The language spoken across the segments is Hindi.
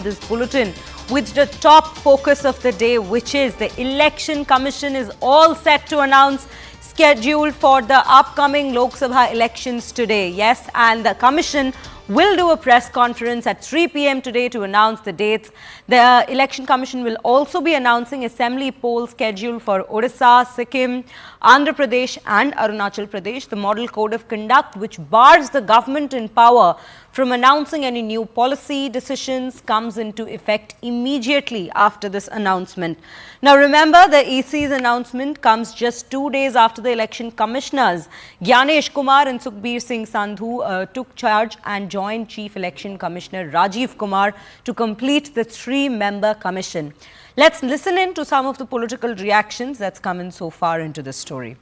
this bulletin with the top focus of the day, which is the Election Commission is all set to announce schedule for the upcoming Lok Sabha elections today. Yes, and the Commission will do a press conference at 3 p.m. today to announce the dates. The Election Commission will also be announcing assembly poll schedule for Odisha, Sikkim, Andhra Pradesh and Arunachal Pradesh. The model code of conduct, which bars the government in power from announcing any new policy decisions, comes into effect immediately after this announcement. Now remember, the EC's announcement comes just 2 days after the election commissioners Gyanesh Kumar and Sukhbir Singh Sandhu took charge and joined Chief Election Commissioner Rajiv Kumar to complete the 3-member commission. Let's listen in to some of the political reactions that's come in so far into this story.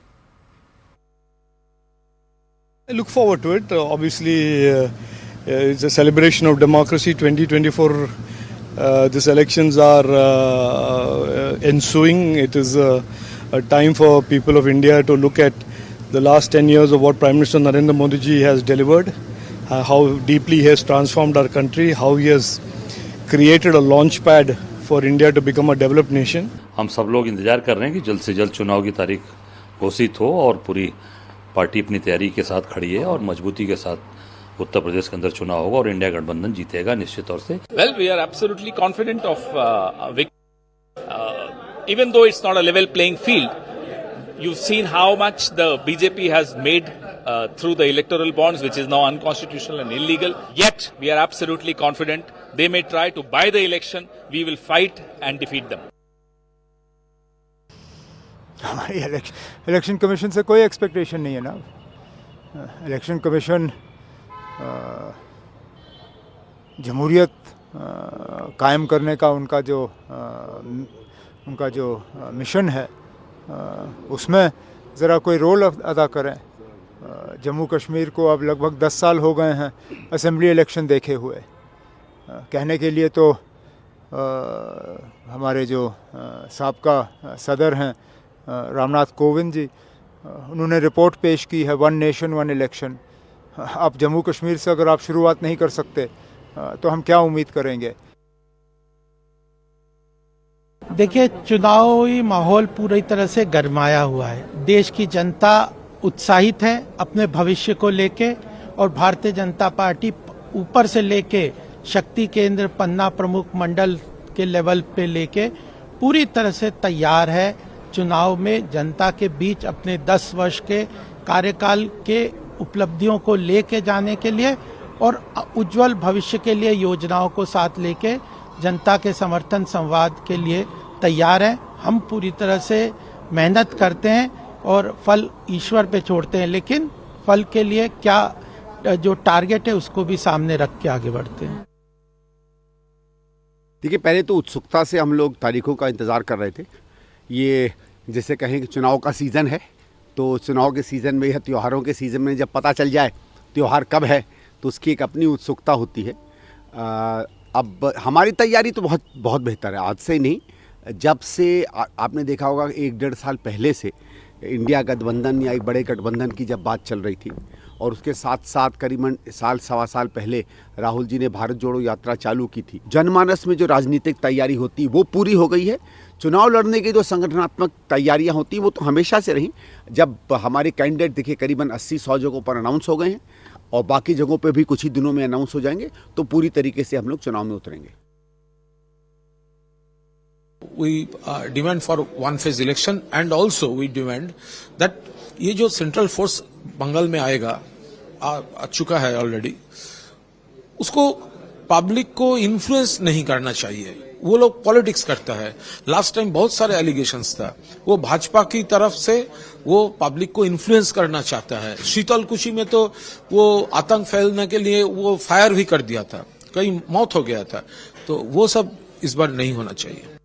I look forward to it. Obviously, it's a celebration of democracy. 2024, these elections are ensuing. It is a time for people of India to look at the last 10 years of what Prime Minister Narendra Modi ji has delivered, how deeply he has transformed our country, how he has created a launch pad for India to become a developed nation. हम सब लोग इंतजार कर रहे हैं कि जल्द से जल्द चुनाव की तारीख घोषित हो और पूरी पार्टी अपनी तैयारी के साथ खड़ी है और मजबूती के साथ उत्तर प्रदेश के अंदर चुनाव होगा और इंडिया गठबंधन जीतेगा निश्चित तौर से. Well, we are absolutely confident of victory. Even though it's not a level playing field, you've seen how much the BJP has made through the electoral bonds, which is now unconstitutional and illegal. Yet, we are absolutely confident. They may try to buy the election. We will fight and defeat them. हमारी इलेक्शन कमीशन से कोई एक्सपेक्टेशन नहीं है ना. इलेक्शन कमीशन जमहूरियत कायम करने का उनका जो मिशन है, उसमें ज़रा कोई रोल अदा करें. जम्मू कश्मीर को अब लगभग 10 साल हो गए हैं असेंबली इलेक्शन देखे हुए. कहने के लिए तो हमारे जो साबका सदर हैं रामनाथ कोविंद जी, उन्होंने रिपोर्ट पेश की है 1 नेशन 1 इलेक्शन. अब जम्मू कश्मीर से अगर आप शुरुआत नहीं कर सकते तो हम क्या उम्मीद करेंगे. देखिए, चुनावी माहौल पूरी तरह से गरमाया हुआ है. देश की जनता उत्साहित है अपने भविष्य को लेके और भारतीय जनता पार्टी ऊपर से लेके शक्ति केंद्र पन्ना प्रमुख मंडल के लेवल पे लेके पूरी तरह से तैयार है चुनाव में जनता के बीच अपने 10 वर्ष के कार्यकाल के उपलब्धियों को लेके जाने के लिए और उज्जवल भविष्य के लिए योजनाओं को साथ लेके जनता के समर्थन संवाद के लिए तैयार हैं. हम पूरी तरह से मेहनत करते हैं और फल ईश्वर पे छोड़ते हैं, लेकिन फल के लिए क्या जो टारगेट है उसको भी सामने रख के आगे बढ़ते हैं. देखिए, पहले तो उत्सुकता से हम लोग तारीखों का इंतज़ार कर रहे थे. ये जैसे कहें कि चुनाव का सीज़न है, तो चुनाव के सीज़न में या त्योहारों के सीज़न में जब पता चल जाए त्यौहार कब है तो उसकी एक अपनी उत्सुकता होती है. अब हमारी तैयारी तो बहुत बेहतर है. आज से नहीं, जब से आपने देखा होगा 1-1.5 साल पहले से इंडिया गठबंधन या एक बड़े गठबंधन की जब बात चल रही थी और उसके साथ करीबन सवा साल पहले राहुल जी ने भारत जोड़ो यात्रा चालू की थी. जनमानस में जो राजनीतिक तैयारी होती है वो पूरी हो गई है. चुनाव लड़ने की जो संगठनात्मक तैयारियां होती हैं वो तो हमेशा से रही. जब हमारे कैंडिडेट देखिए करीबन 80-100 जगहों पर अनाउंस हो गए हैं और बाकी जगहों पे भी कुछ ही दिनों में अनाउंस हो जाएंगे, तो पूरी तरीके से हम लोग चुनाव में उतरेंगे. We demand for one phase election and also we demand that ये जो सेंट्रल फोर्स बंगाल में आएगा आ चुका है ऑलरेडी, उसको पब्लिक को इन्फ्लुएंस नहीं करना चाहिए. वो लोग पॉलिटिक्स करता है. लास्ट टाइम बहुत सारे एलिगेशंस था. वो भाजपा की तरफ से वो पब्लिक को इन्फ्लुएंस करना चाहता है. शीतलकुची में तो वो आतंक फैलने के लिए वो फायर भी कर दिया था, कई मौत हो गया था. तो वो सब इस बार नहीं होना चाहिए.